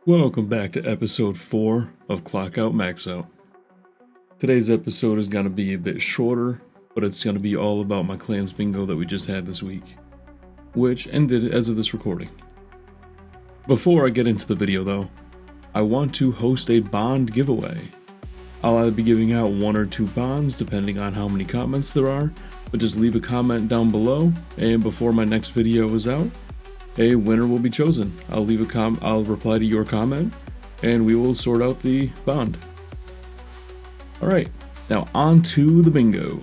Welcome back to episode 4 of Clock Out Max Out. Today's episode is going to be a bit shorter, but it's going to be all about my clans bingo that we just had this week, which ended as of this recording. Before I get into the video though, I want to host a bond giveaway. I'll either be giving out 1 or 2 bonds depending on how many comments there are, but just leave a comment down below, and before my next video is out, a winner will be chosen. I'll reply to your comment, and we will sort out the bond. Alright, now on to the bingo.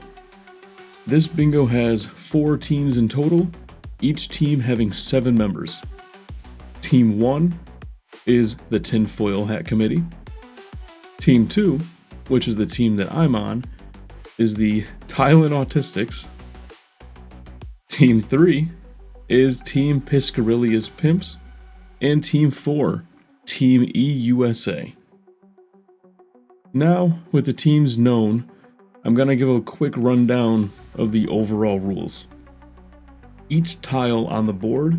This bingo has 4 teams in total, each team having 7 members. Team 1 is the Tinfoil Hat Committee. Team 2, which is the team that I'm on, is the Thailand Autistics. Team 3 is Team Piscarilius Pimps, and Team 4, Team EUSA. Now, with the teams known, I'm going to give a quick rundown of the overall rules. Each tile on the board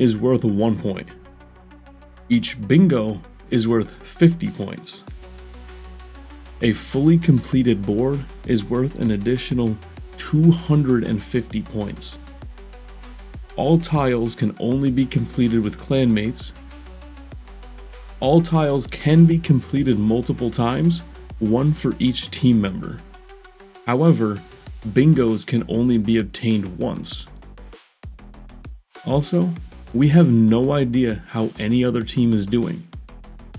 is worth 1 point. Each bingo is worth 50 points. A fully completed board is worth an additional 250 points. All tiles can only be completed with clanmates. All tiles can be completed multiple times, 1 for each team member. However, bingos can only be obtained once. Also, we have no idea how any other team is doing.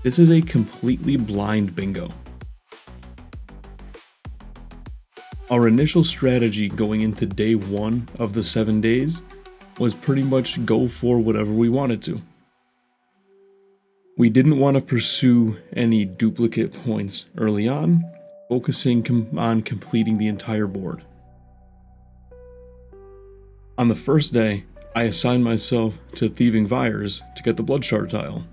This is a completely blind bingo. Our initial strategy going into day 1 of the 7 days was pretty much go for whatever we wanted to. We didn't want to pursue any duplicate points early on, focusing on completing the entire board. On the first day, I assigned myself to thieving Vires to get the blood shard tile.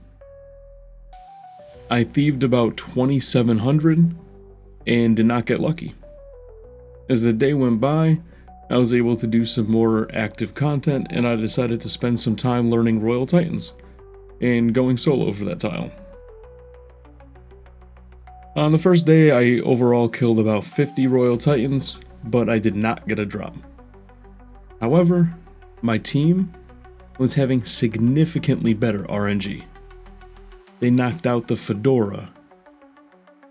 I thieved about 2,700 and did not get lucky. As the day went by, I was able to do some more active content, and I decided to spend some time learning Royal Titans and going solo for that tile. On the first day, I overall killed about 50 Royal Titans, but I did not get a drop. However, my team was having significantly better RNG. They knocked out the Fedora,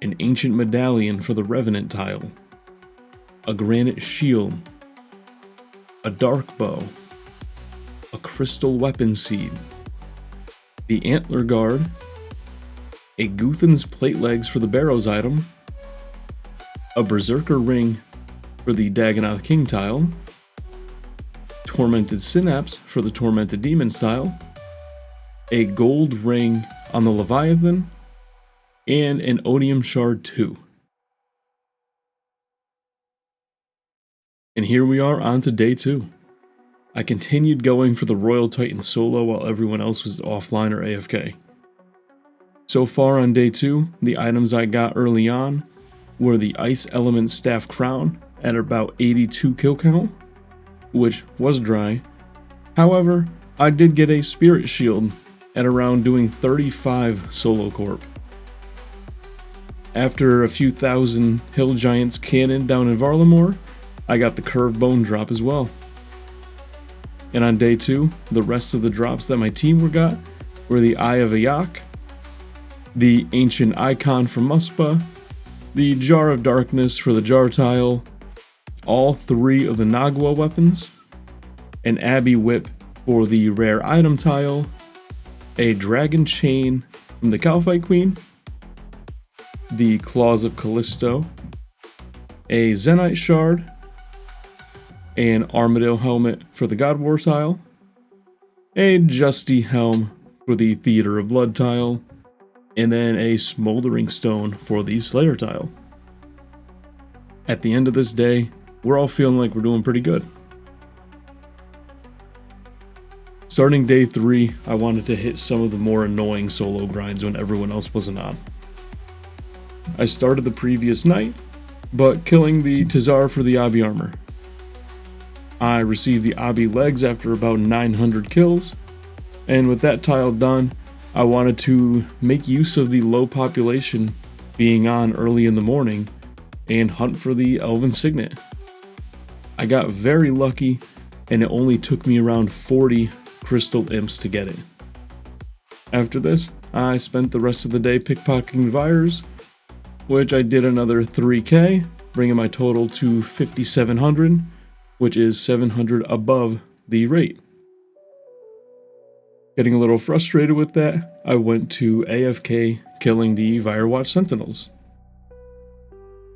an ancient medallion for the Revenant tile, a granite shield, a dark bow, a crystal weapon seed, the antler guard, a Guthan's plate legs for the Barrows item, a berserker ring for the Dagonoth King tile, tormented synapse for the tormented demons tile, a gold ring on the Leviathan, and an odium shard 2. And here we are on to day 2. I continued going for the Royal Titan solo while everyone else was offline or AFK. So far on day 2, the items I got early on were the Ice Element Staff Crown at about 82 kill count, which was dry. However, I did get a Spirit Shield at around doing 35 solo corp. After a few thousand Hill Giants cannon down in Varlamore, I got the curved bone drop as well. And on day 2, the rest of the drops that my team got were the Eye of Ayak, the Ancient Icon from Muspa, the Jar of Darkness for the Jar tile, all 3 of the Nagwa weapons, an Abbey Whip for the rare item tile, a Dragon Chain from the Calphite Queen, the Claws of Callisto, a Zenite Shard, an Armadale Helmet for the God War tile, a Justy Helm for the Theater of Blood tile, and then a Smoldering Stone for the Slayer tile. At the end of this day, we're all feeling like we're doing pretty good. Starting day 3, I wanted to hit some of the more annoying solo grinds when everyone else wasn't on. I started the previous night, but killing the Tazar for the Abi armor. I received the Abi legs after about 900 kills, and with that tile done, I wanted to make use of the low population being on early in the morning and hunt for the Elven Signet. I got very lucky, and it only took me around 40 crystal imps to get it. After this, I spent the rest of the day pickpocketing Vires, which I did another 3k, bringing my total to 5,700, which is 700 above the rate. Getting a little frustrated with that, I went to AFK killing the Firewatch Sentinels.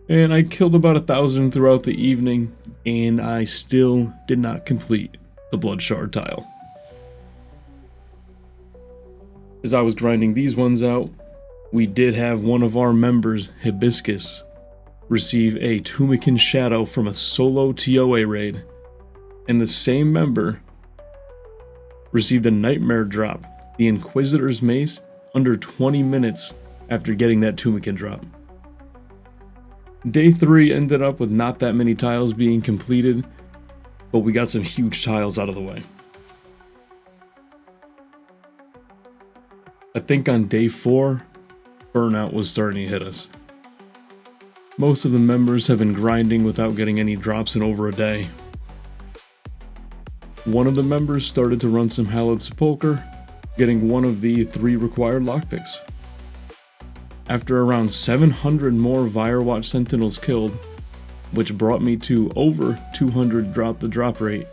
And I killed about 1,000 throughout the evening, and I still did not complete the Blood Shard tile. As I was grinding these ones out, we did have one of our members, Hibiscus, receive a Tumikin Shadow from a solo TOA raid, and the same member received a Nightmare drop, the Inquisitor's Mace, under 20 minutes after getting that Tumikin drop. Day 3 ended up with not that many tiles being completed, but we got some huge tiles out of the way. I think on day 4, burnout was starting to hit us. Most of the members have been grinding without getting any drops in over a day. One of the members started to run some Hallowed Sepulchre, getting one of the 3 required lockpicks. After around 700 more Firewatch Sentinels killed, which brought me to over 200 drop the drop rate,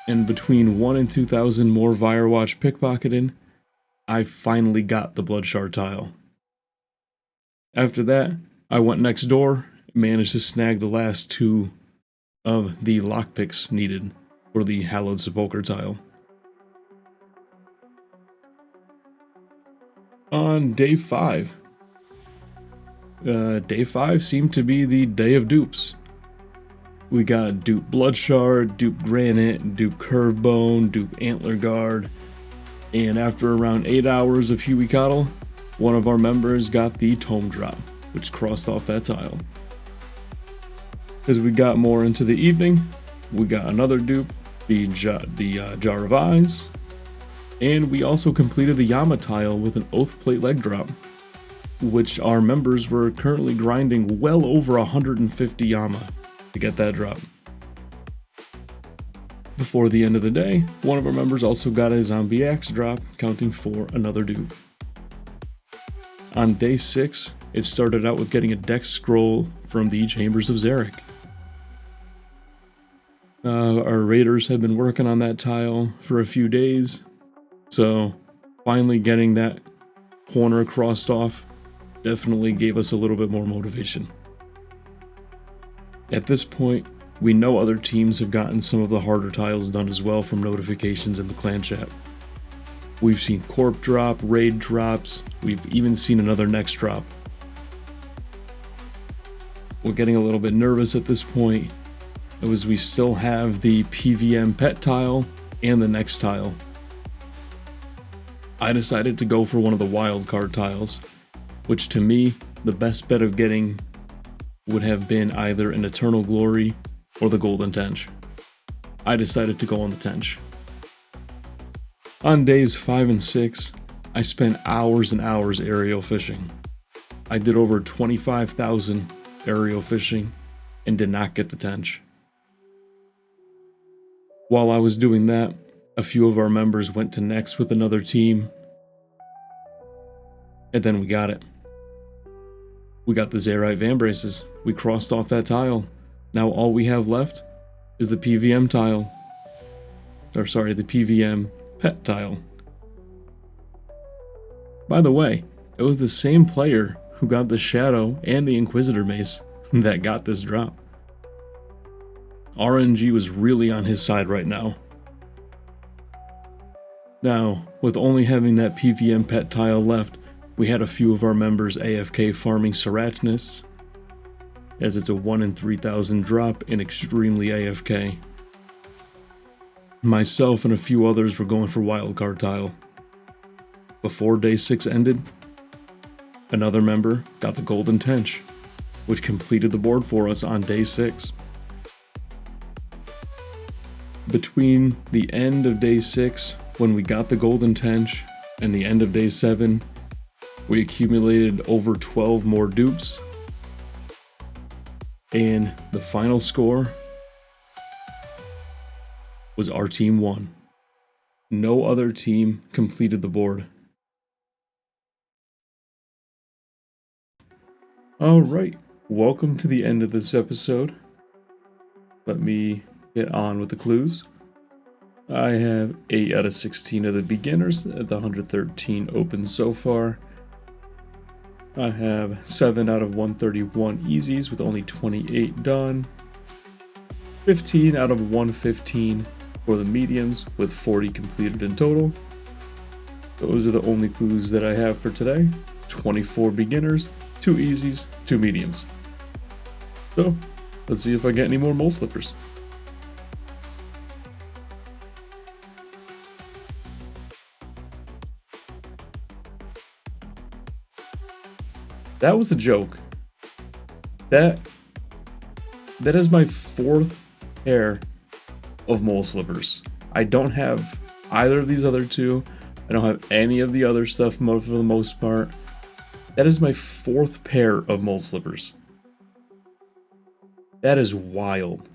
and between 1 and 2,000 more Firewatch pickpocketed, I finally got the Blood Shard tile. After that, I went next door and managed to snag the last 2 of the lockpicks needed for the Hallowed Sepulchre tile. On day 5, day 5 seemed to be the day of dupes. We got dupe Blood Shard, dupe Granite, dupe Curvebone, dupe Antler Guard, and after around 8 hours of Huicatl, one of our members got the Tome drop, which crossed off that tile. As we got more into the evening, we got another dupe, the Jar of Eyes, and we also completed the Yama tile with an Oath Plate leg drop, which our members were currently grinding well over 150 Yama to get that drop. Before the end of the day, one of our members also got a Zombie Axe drop, counting for another dupe. On day 6, it started out with getting a Dex Scroll from the Chambers of Zarek. Our raiders had been working on that tile for a few days, so finally getting that corner crossed off definitely gave us a little bit more motivation. At this point, we know other teams have gotten some of the harder tiles done as well from notifications in the clan chat. We've seen Corp drop, raid drops, we've even seen another next drop. We're getting a little bit nervous at this point, as we still have the PVM pet tile and the next tile. I decided to go for one of the wildcard tiles, which to me, the best bet of getting would have been either an Eternal Glory or the Golden Tench. I decided to go on the Tench. On days 5 and 6, I spent hours and hours aerial fishing. I did over 25,000 aerial fishing and did not get the Tench. While I was doing that, a few of our members went to next with another team, and then we got it. We got the Zarite Vambraces. We crossed off that tile. Now all we have left is the PVM tile. The PVM pet tile. By the way, it was the same player who got the Shadow and the Inquisitor Mace that got this drop. RNG was really on his side right now. Now, with only having that PVM pet tile left, we had a few of our members AFK farming Serachnus, as it's a 1 in 3,000 drop and extremely AFK. Myself and a few others were going for wildcard tile. Before day 6 ended, another member got the Golden Tench, which completed the board for us on day 6. Between the end of day 6, when we got the Golden Tench, And the end of day 7, we accumulated over 12 more dupes. And the final score was our team won. No other team completed the board. Alright, welcome to the end of this episode. Let me get on with the clues. I have 8 out of 16 of the beginners at the 113 open so far. I have 7 out of 131 easies with only 28 done. 15 out of 115 for the mediums with 40 completed in total. Those are the only clues that I have for today. 24 beginners, 2 easies, 2 mediums. So, let's see if I get any more mole slippers. That was a joke. That is my 4th pair of mole slippers. I don't have either of these other 2. I don't have any of the other stuff for the most part. That is my 4th pair of mole slippers. That is wild.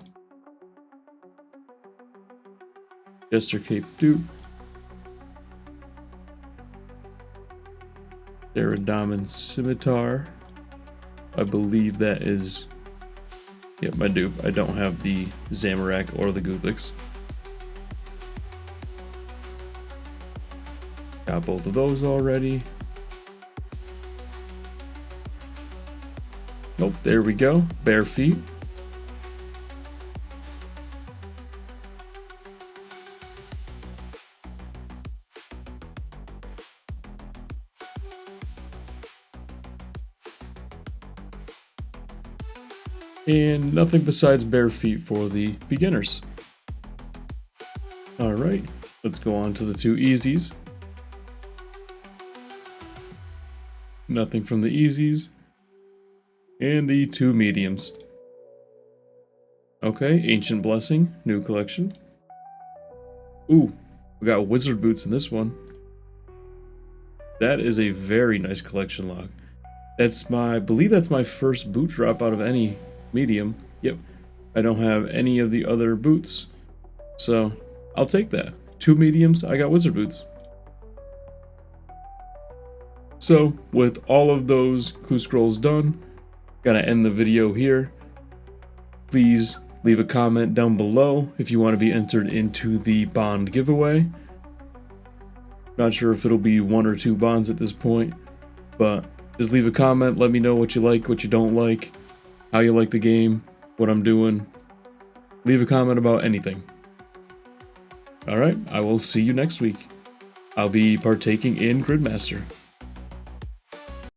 Jester Cape dupe. Therodaman Scimitar. I believe that is... Yep, my dupe. I don't have the Zamorak or the Guthlix. Got both of those already. Nope, there we go. Bare feet. And nothing besides bare feet for the beginners. Alright, let's go on to the 2 easies. Nothing from the easies. And the 2 mediums. Okay, Ancient Blessing, new collection. Ooh, we got Wizard Boots in this one. That is a very nice collection log. I believe that's my first boot drop out of any medium. Yep, I don't have any of the other boots, so I'll take that. 2 mediums, I got Wizard Boots. So, with all of those clue scrolls done, gonna end the video here. Please leave a comment down below if you want to be entered into the bond giveaway. Not sure if it'll be 1 or 2 bonds at this point, but just leave a comment, let me know what you like, what you don't like, how you like the game, what I'm doing. Leave a comment about anything. Alright, I will see you next week. I'll be partaking in Gridmaster.